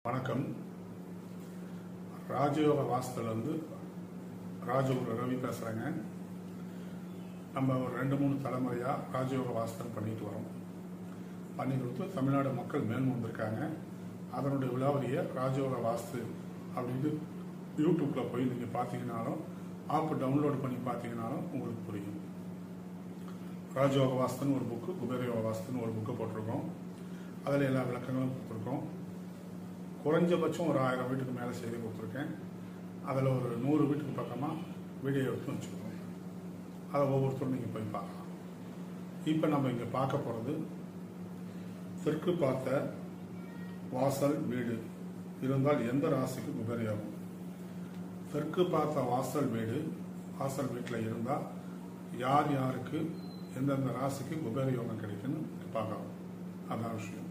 வணக்கம். ராஜயோக வாஸ்துலேருந்து ராஜயோக ரவி பேசுகிறேங்க. நம்ம ஒரு 2-3 தலைமுறையாக ராஜயோக வாஸ்து பண்ணிட்டு வரோம். பண்ணி கொடுத்து தமிழ்நாடு மக்கள் மேலும் வந்திருக்காங்க. அதனுடைய விழாவிலேயே ராஜயோக வாஸ்து அப்படின்ட்டு யூடியூப்பில் போய் நீங்கள் பார்த்தீங்கன்னாலும் ஆப் டவுன்லோட் பண்ணி பார்த்தீங்கன்னாலும் உங்களுக்கு புரியும். ராஜயோக வாஸ்துன்னு ஒரு புக்கு, குபேரயோக வாஸ்துன்னு ஒரு புக்கு போட்டிருக்கோம். அதில் எல்லா விளக்கங்களும் கொடுத்துருக்கோம். குறைஞ்சபட்சம் ஒரு 1000 வீட்டுக்கு மேலே செய்து கொடுத்துருக்கேன். அதில் ஒரு 100 வீட்டுக்கு பக்கமாக வீடியோ எடுத்து வச்சுருக்கோம். அதை ஒவ்வொருத்தரும் நீங்கள் போய் பார்க்கலாம். இப்போ நம்ம இங்கே பார்க்க போகிறது தெற்கு பார்த்த வாசல் வீடு இருந்தால் எந்த ராசிக்கு குபேரயோகம். தெற்கு பார்த்த வாசல் வீட்டில் இருந்தால் யார் யாருக்கு எந்தெந்த ராசிக்கு குபேரயோகம் கிடைக்குன்னு பார்க்கலாம். அதான் விஷயம்.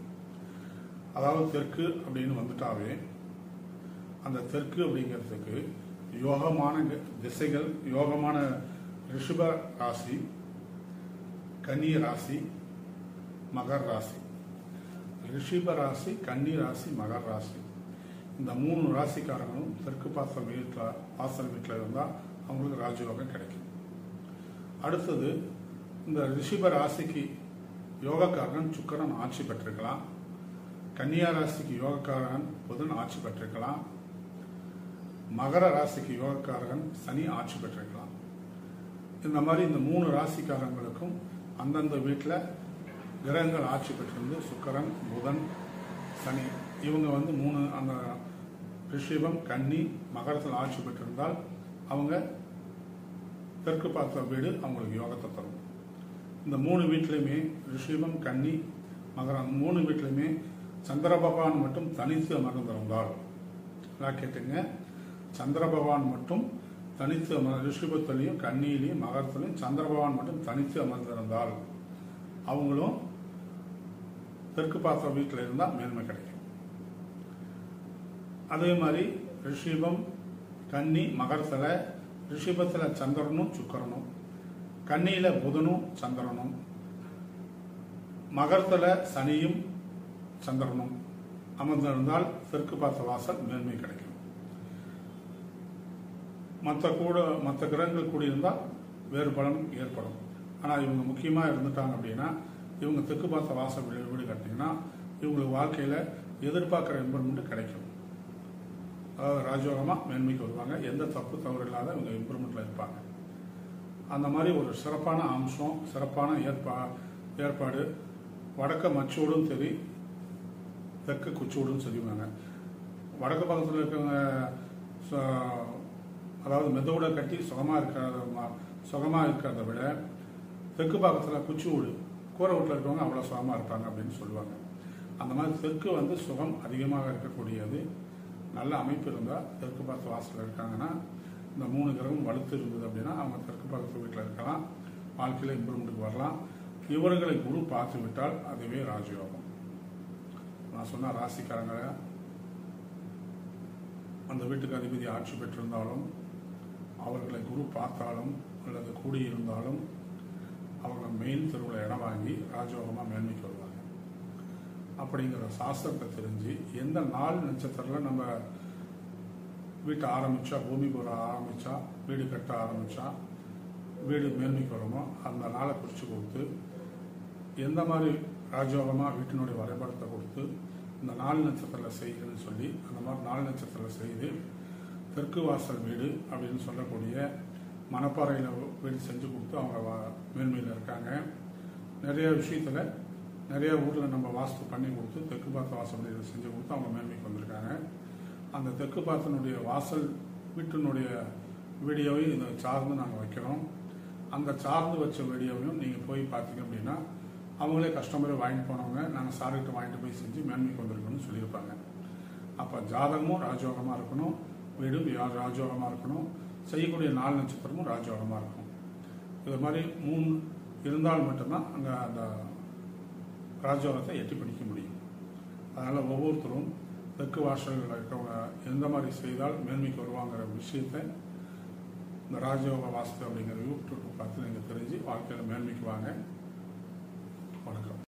அதாவது தெற்கு அப்படின்னு வந்துட்டாவே அந்த தெற்கு அப்படிங்கிறதுக்கு யோகமான திசைகள், யோகமான ரிஷப ராசி, கன்னி ராசி, மகர் ராசி. ரிஷப ராசி, கன்னி ராசி, மகர் ராசி, இந்த 3 ராசிக்காரங்களும் தெற்கு வாசல் வீட்டில் இருந்தால் அவங்களுக்கு ராஜயோகம் கிடைக்கும். அடுத்தது இந்த ரிஷப ராசிக்கு யோகக்காரன் சுக்கிரன் ஆட்சி பெற்றிருக்கலாம். கன்னியா ராசிக்கு யோகக்காரன் புதன் ஆட்சி பெற்றிருக்கலாம். மகர ராசிக்கு யோகக்காரன் சனி ஆட்சி பெற்றிருக்கலாம். இந்த மாதிரி இந்த 3 ராசிக்காரங்களுக்கும் அந்தந்த வீட்டில் கிரகங்கள் ஆட்சி பெற்றிருந்து சுக்கிரன், புதன், சனி, இவங்க 3 அந்த ரிஷபம், கன்னி, மகரத்தில் ஆட்சி பெற்றிருந்தால் அவங்க தெற்கு பார்த்த வீடு அவங்களுக்கு யோகத்தை தரும். இந்த 3 வீட்டிலையுமே ரிஷபம், கன்னி, மகரம் 3 வீட்டிலையுமே சந்திர பகவான் மட்டும் தனித்து அமர்ந்திருந்தால், கேட்டுங்க, சந்திர பகவான் மட்டும் தனித்து ரிஷபத்திலையும் கன்னியிலையும் மகரத்திலையும் சந்திர பகவான் மட்டும் தனித்து அமர்ந்திருந்தால் அவங்களும் தெற்கு பார்த்த வீட்டில் இருந்தால் மேன்மை கிடைக்கும். அதே மாதிரி ரிஷபம், கன்னி, மகரத்தில் ரிஷபத்தில் சந்திரனும் சுக்கிரனும், கன்னியில் புதனும் சந்திரனும், மகரத்தில் சனியும் சந்திரனும் அமர்ந்திருந்தால் தெற்கு பார்த்த வாசல் மேன்மை கிடைக்கும். மற்ற கிரகங்கள் கூடியிருந்தால் வேறு பலன் ஏற்படும். ஆனால் இவங்க முக்கியமாக இருந்துட்டாங்க அப்படின்னா இவங்க தெற்கு பார்த்த வாசல் வீடு கட்டிங்கன்னா இவங்களுக்கு வாழ்க்கையில் எதிர்பார்க்குற இம்ப்ரூவ்மெண்ட் கிடைக்கும். அதாவது ராஜயோகமாக மேன்மைக்கு வருவாங்க. எந்த தப்பு தவறு இல்லாத இவங்க இம்ப்ரூவ்மெண்ட்டில் இருப்பாங்க. அந்த மாதிரி ஒரு சிறப்பான அம்சம், சிறப்பான ஏற்பாடு வடக்க மச்சோடும் சரி, தெற்கு குச்சோடும் சொல்லிவாங்க. வடக்கு பக்கத்தில் இருக்கவங்க அதாவது மெதோட கட்டி சுகமாக இருக்கிறத விட தெற்கு பக்கத்தில் குச்சி வீடு, கூரை வீட்டில் இருக்கவங்க அவ்வளோ சுகமாக இருப்பாங்க அப்படின்னு சொல்லுவாங்க. அந்த மாதிரி தெற்கு சுகம் அதிகமாக இருக்கக்கூடியது. நல்ல அமைப்பு இருந்தால் தெற்கு பார்த்து வாசலில் இருக்காங்கன்னா இந்த 3 கிரகம் வலுத்து இருந்தது அப்படின்னா அவங்க தெற்கு பக்கத்து வீட்டில் இருக்கலாம். வாழ்க்கையில் இம்ப்ரூவ்மெண்ட்டுக்கு வரலாம். இவர்களை குரு பார்த்து விட்டால் அதுவே ராஜயோகம். நான் சொன்ன ராசிக்காரங்க அந்த வீட்டுக்கு அதிபதி ஆட்சி பெற்றிருந்தாலும், அவர்களை குரு பார்த்தாலும் அல்லது கூடியிருந்தாலும் அவங்க மெயின் தெருவில் இடம் வாங்கி ராஜயோகமாக மேன்மைக்கு வருவாங்க. அப்படிங்கிற சாஸ்திரத்தை தெரிஞ்சு எந்த நாள் நட்சத்திரத்தில் நம்ம வீட்டை ஆரம்பித்தா, பூமி போட ஆரம்பித்தா, வீடு கட்ட ஆரம்பித்தா வீடு மேன்மைக்கு வருமோ அந்த நாளை குறித்து கொடுத்து எந்த மாதிரி ராஜயோகமாக வீட்டினுடைய வரைபடத்தை கொடுத்து இந்த 4 நட்சத்திரத்தில் செய்யுன்னு சொல்லி அந்த மாதிரி 4 நட்சத்திரத்தில் செய்து தெற்கு வாசல் வீடு அப்படின்னு சொல்லக்கூடிய மணப்பாறையில் வீடு செஞ்சு கொடுத்து அவங்க மேன்மையில் இருக்காங்க. நிறைய விஷயத்தில் நிறைய ஊரில் நம்ம வாஸ்து பண்ணி கொடுத்து தெற்கு பார்த்த வாசல் வீடு செஞ்சு கொடுத்து அவங்க மேன்மைக்கு வந்திருக்காங்க. அந்த தெற்கு பார்த்தனுடைய வாசல் வீட்டினுடைய வீடியோவையும் இதை சார்ந்து நாங்கள் வைக்கிறோம். அந்த சார்ந்து வச்ச வீடியோவையும் நீங்கள் போய் பார்த்தீங்க அப்படின்னா அவங்களே கஸ்டமரை வாங்கிட்டு போனவங்க நாங்கள் சார்கிட்ட வாங்கிட்டு போய் செஞ்சு மேன்மைக்கு வந்திருக்கணும்னு சொல்லியிருப்பாங்க. அப்போ ஜாதகமும் ராஜயோகமாக இருக்கணும், வீடும் ராஜயோகமாக இருக்கணும், செய்யக்கூடிய 4 நட்சத்திரமும் ராஜயோகமாக இருக்கணும். இது மாதிரி 3 இருந்தால் மட்டும்தான் அங்கே அந்த ராஜயோகத்தை எட்டி பிடிக்க முடியும். அதனால் ஒவ்வொருத்தரும் தெற்கு வாசல்களில் இருக்கிறவங்க எந்த மாதிரி செய்தால் மேன்மைக்கு வருவாங்கிற விஷயத்தை இந்த ராஜயோக வாஸ்து அப்படிங்கிற யூடியூப் பார்த்து நீங்கள் தெரிஞ்சு வாழ்க்கையில் மேன்மைக்கு வாங்க. வணக்கம்.